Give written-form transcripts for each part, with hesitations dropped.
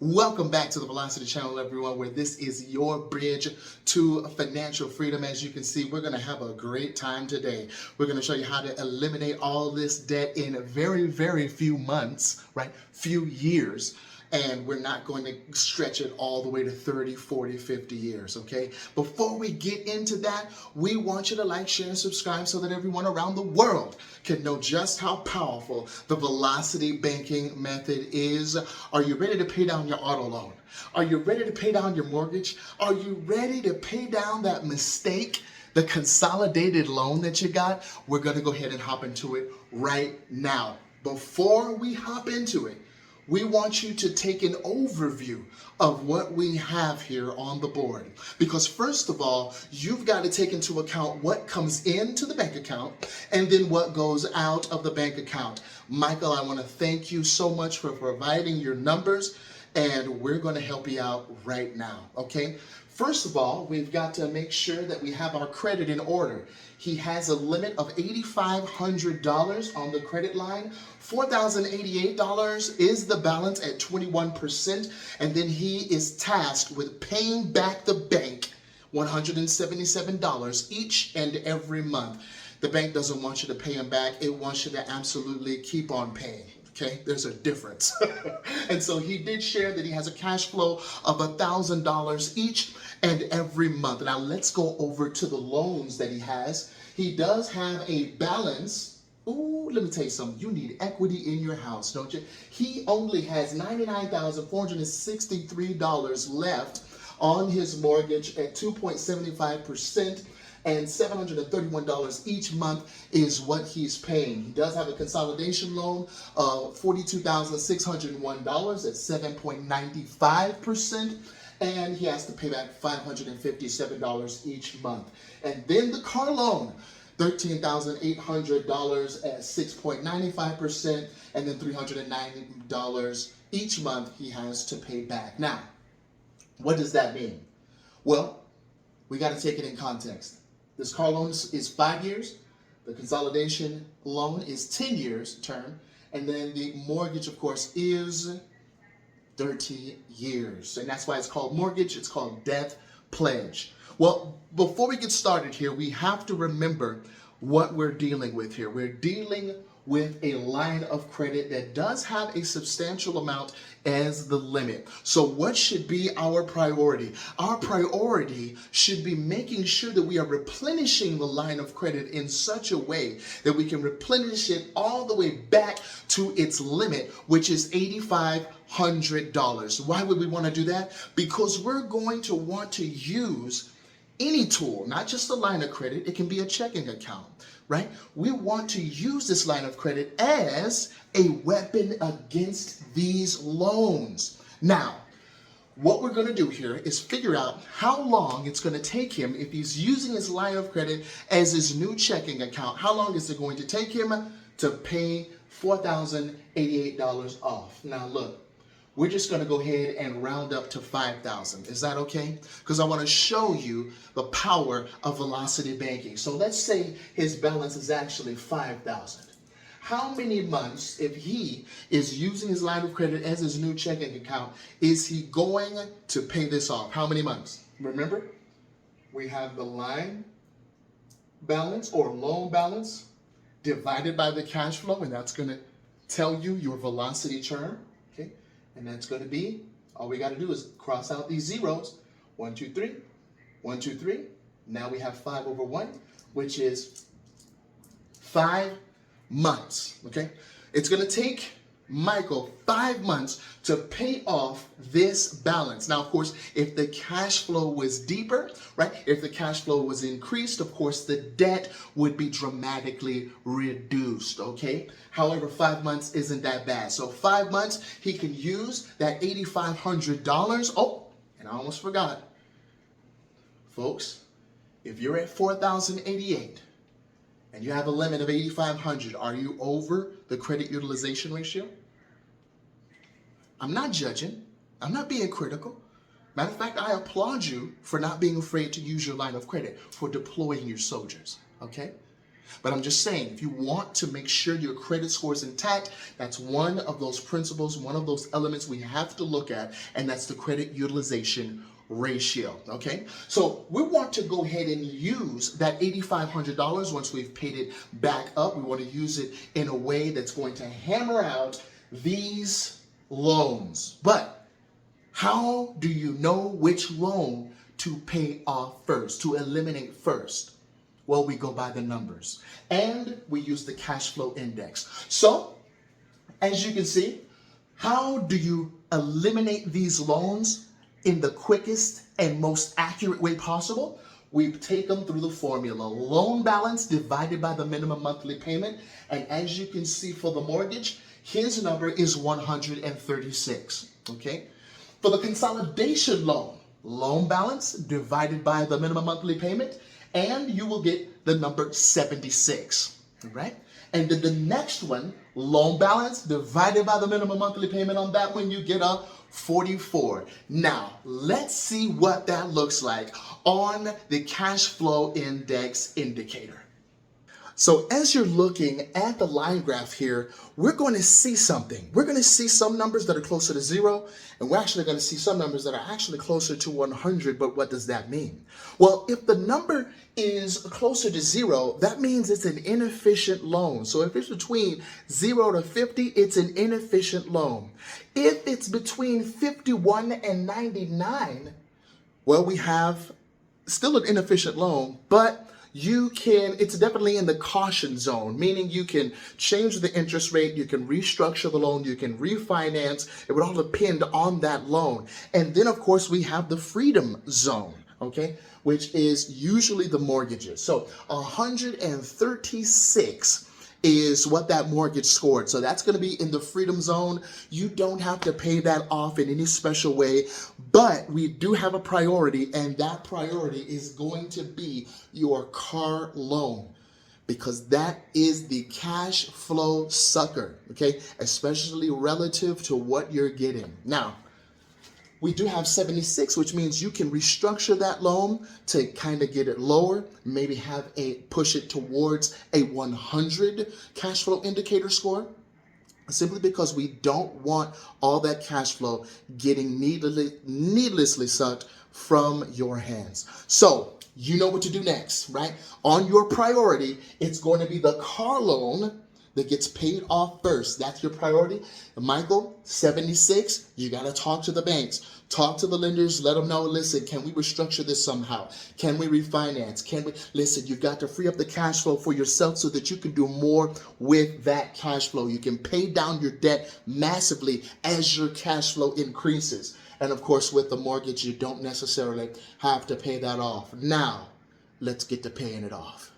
Welcome back to the Velocity Channel, everyone, where this is your bridge to financial freedom. As you can see, we're going to have a great time today. We're going to show you how to eliminate all this debt in very, very few months, right? Few years. And we're not going to stretch it all the way to 30, 40, 50 years, okay? Before we get into that, we want you to like, share, and subscribe so that everyone around the world can know just how powerful the velocity banking method is. Are you ready to pay down your auto loan? Are you ready to pay down your mortgage? Are you ready to pay down that mistake, the consolidated loan that you got? We're going to go ahead and hop into it right now. Before we hop into it, we want you to take an overview of what we have here on the board. Because first of all, you've got to take into account what comes into the bank account and then what goes out of the bank account. Michael, I want to thank you so much for providing your numbers, and we're going to help you out right now, okay? First of all, we've got to make sure that we have our credit in order. He has a limit of $8,500 on the credit line. $4,088 is the balance at 21%, and then he is tasked with paying back the bank $177 each and every month. The bank doesn't want you to pay him back. It wants you to absolutely keep on paying. Okay, there's a difference. And so he did share that he has a cash flow of $1,000 each and every month. Now let's go over to the loans that he has. He does have a balance. Ooh, let me tell you something. You need equity in your house, don't you? He only has $99,463 left on his mortgage at 2.75%. And $731 each month is what he's paying. He does have a consolidation loan of $42,601 at 7.95%, and he has to pay back $557 each month. And then the car loan, $13,800 at 6.95%, and then $390 each month he has to pay back. Now, what does that mean? Well, we got to take it in context. This car loan is 5 years. The consolidation loan is 10 years term. And then the mortgage, of course, is 30 years. And that's why it's called mortgage. It's called death pledge. Well, before we get started here, we have to remember what we're dealing with here. We're dealing with a line of credit that does have a substantial amount as the limit. So what should be our priority? Our priority should be making sure that we are replenishing the line of credit in such a way that we can replenish it all the way back to its limit, which is $8,500. Why would we want to do that? Because we're going to want to use any tool, not just a line of credit. It can be a checking account, right? We want to use this line of credit as a weapon against these loans. Now, what we're going to do here is figure out how long it's going to take him if he's using his line of credit as his new checking account. How long is it going to take him to pay $4,088 off? Now, look. We're just going to go ahead and round up to 5,000. Is that okay? Because I want to show you the power of velocity banking. So let's say his balance is actually 5,000. How many months, if he is using his line of credit as his new checking account, is he going to pay this off? How many months? Remember, we have the line balance or loan balance divided by the cash flow, and that's going to tell you your velocity term. Okay. And that's going to be, all we got to do is cross out these zeros. 1, 2, 3. 1, 2, 3. Now we have 5 over 1, which is 5 months. Okay? It's going to take Michael 5 months to pay off this balance. Now, of course, if the cash flow was deeper, right? If the cash flow was increased, of course, the debt would be dramatically reduced, okay? However, 5 months isn't that bad. So 5 months, he can use that $8,500. Oh, and I almost forgot. Folks, if you're at $4,088 and you have a limit of $8,500, are you over the credit utilization ratio? I'm not judging. I'm not being critical. Matter of fact, I applaud you for not being afraid to use your line of credit, for deploying your soldiers, okay? But I'm just saying, if you want to make sure your credit score is intact, that's one of those principles, one of those elements we have to look at, and that's the credit utilization ratio, okay? So we want to go ahead and use that $8,500 once we've paid it back up. We want to use it in a way that's going to hammer out these loans. But how do you know which loan to pay off first, to eliminate first? Well, we go by the numbers and we use the cash flow index. So, as you can see, how do you eliminate these loans in the quickest and most accurate way possible? We take them through the formula. Loan balance divided by the minimum monthly payment. And as you can see for the mortgage, his number is 136, okay? For the consolidation loan, loan balance divided by the minimum monthly payment, and you will get the number 76, right? And then the next one, loan balance divided by the minimum monthly payment, on that one you get a 44. Now, let's see what that looks like on the cash flow index indicator. So as you're looking at the line graph here, we're going to see something. We're going to see some numbers that are closer to 0, and we're actually going to see some numbers that are actually closer to 100, but what does that mean? Well, if the number is closer to 0, that means it's an inefficient loan. So if it's between 0 to 50, it's an inefficient loan. If it's between 51 and 99, well, we have still an inefficient loan, but it's definitely in the caution zone, meaning you can change the interest rate, you can restructure the loan, you can refinance. It would all depend on that loan. And then, of course, we have the freedom zone, okay, which is usually the mortgages. So 136 is what that mortgage scored. So that's going to be in the freedom zone. You don't have to pay that off in any special way, but we do have a priority, and that priority is going to be your car loan, because that is the cash flow sucker, okay? Especially relative to what you're getting. Now, we do have 76, which means you can restructure that loan to kind of get it lower, maybe push it towards a 100 cash flow indicator score, simply because we don't want all that cash flow getting needlessly sucked from your hands. So you know what to do next, right? On your priority, it's going to be the car loan that gets paid off first. That's your priority. Michael, 76, you got to talk to the banks. Talk to the lenders, let them know, listen, can we restructure this somehow? Can we refinance? Listen, you've got to free up the cash flow for yourself so that you can do more with that cash flow. You can pay down your debt massively as your cash flow increases. And of course, with the mortgage, you don't necessarily have to pay that off. Now, let's get to paying it off.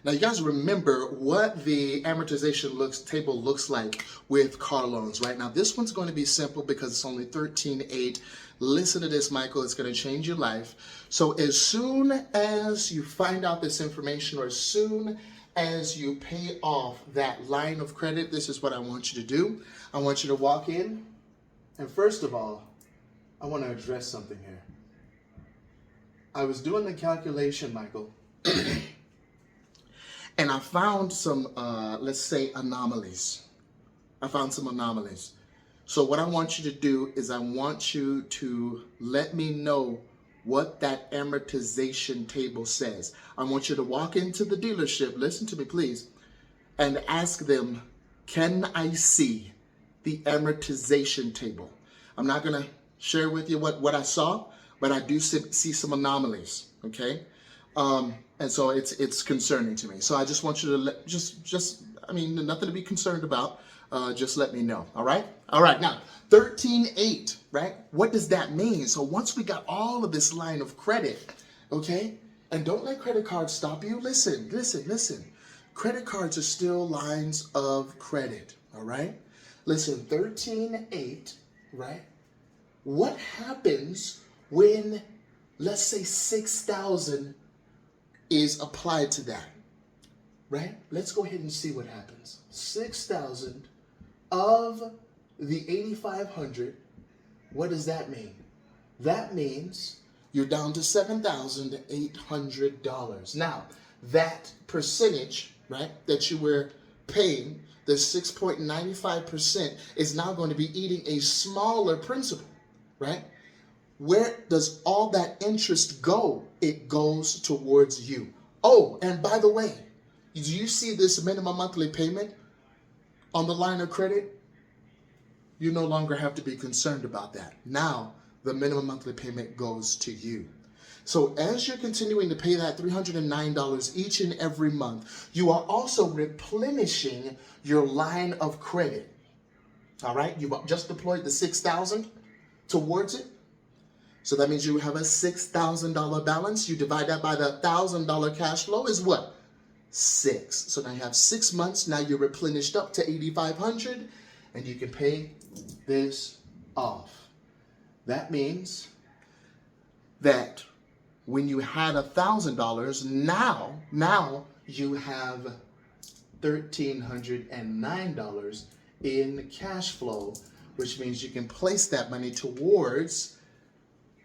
Now, you guys remember what the amortization table looks like with car loans, right? Now, this one's going to be simple because it's only 13.8. Listen to this, Michael. It's going to change your life. So as soon as you find out this information, or as soon as you pay off that line of credit, this is what I want you to do. I want you to walk in. And first of all, I want to address something here. I was doing the calculation, Michael. And I found some, let's say, anomalies. I found some anomalies. So what I want you to do is I want you to let me know what that amortization table says. I want you to walk into the dealership, listen to me please, and ask them, can I see the amortization table? I'm not going to share with you what I saw, but I do see some anomalies, okay? And so it's concerning to me. So I just want you to nothing to be concerned about. Just let me know. All right. All right. Now, 13.8, right? What does that mean? So once we got all of this line of credit, okay, and don't let credit cards stop you. Listen. Credit cards are still lines of credit. All right. Listen, 13.8, right? What happens when, let's say, 6,000 is applied to that, right? Let's go ahead and see what happens. 6,000 of the 8,500, what does that mean? That means you're down to $7,800. Now, that percentage, right, that you were paying, the 6.95% is now going to be eating a smaller principal, right? Where does all that interest go? It goes towards you. Oh, and by the way, do you see this minimum monthly payment on the line of credit? You no longer have to be concerned about that. Now, the minimum monthly payment goes to you. So as you're continuing to pay that $309 each and every month, you are also replenishing your line of credit. All right? You've just deployed the $6,000 towards it. So that means you have a $6,000 balance. You divide that by the $1,000 cash flow is what? 6. So now you have 6 months. Now you're replenished up to $8,500 and you can pay this off. That means that when you had $1,000, now you have $1,309 in cash flow, which means you can place that money towards,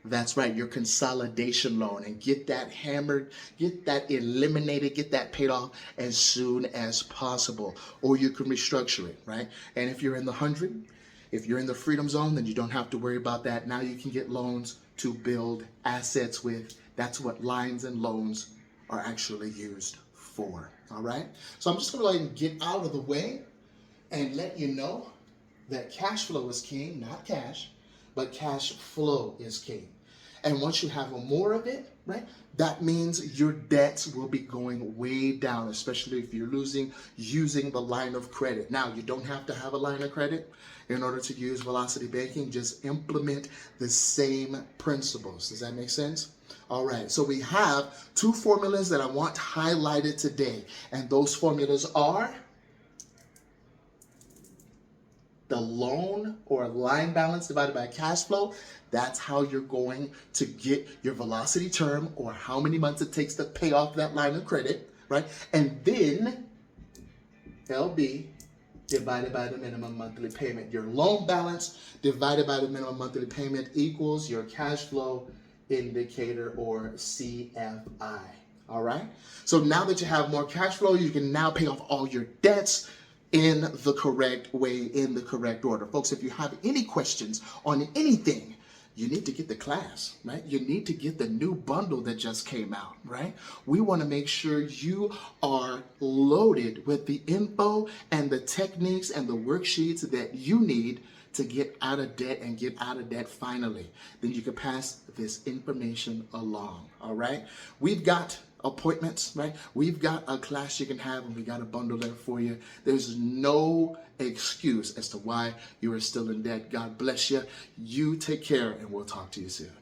that's right, your consolidation loan, and get that hammered, get that eliminated, get that paid off as soon as possible. Or you can restructure it, right? And if you're in the 100, if you're in the freedom zone, then you don't have to worry about that. Now you can get loans to build assets with. That's what lines and loans are actually used for, all right? So I'm just gonna go ahead and get out of the way and let you know that cash flow is king, not cash, but cash flow is king. And once you have more of it, right, that means your debts will be going way down, especially if you're using the line of credit. Now, you don't have to have a line of credit in order to use Velocity Banking. Just implement the same principles. Does that make sense? All right, so we have 2 formulas that I want highlighted today. And those formulas are the loan or line balance divided by cash flow. That's how you're going to get your velocity term, or how many months it takes to pay off that line of credit, right? And then LB divided by the minimum monthly payment. Your loan balance divided by the minimum monthly payment equals your cash flow indicator, or CFI. All right? So now that you have more cash flow, you can now pay off all your debts in the correct way, in the correct order. Folks, if you have any questions on anything, you need to get the class, right? You need to get the new bundle that just came out, right? We want to make sure you are loaded with the info and the techniques and the worksheets that you need to get out of debt, and get out of debt finally. Then you can pass this information along, all right? We've got appointments, right? We've got a class you can have, and we got a bundle there for you. There's no excuse as to why you are still in debt. God bless you. You take care, and we'll talk to you soon.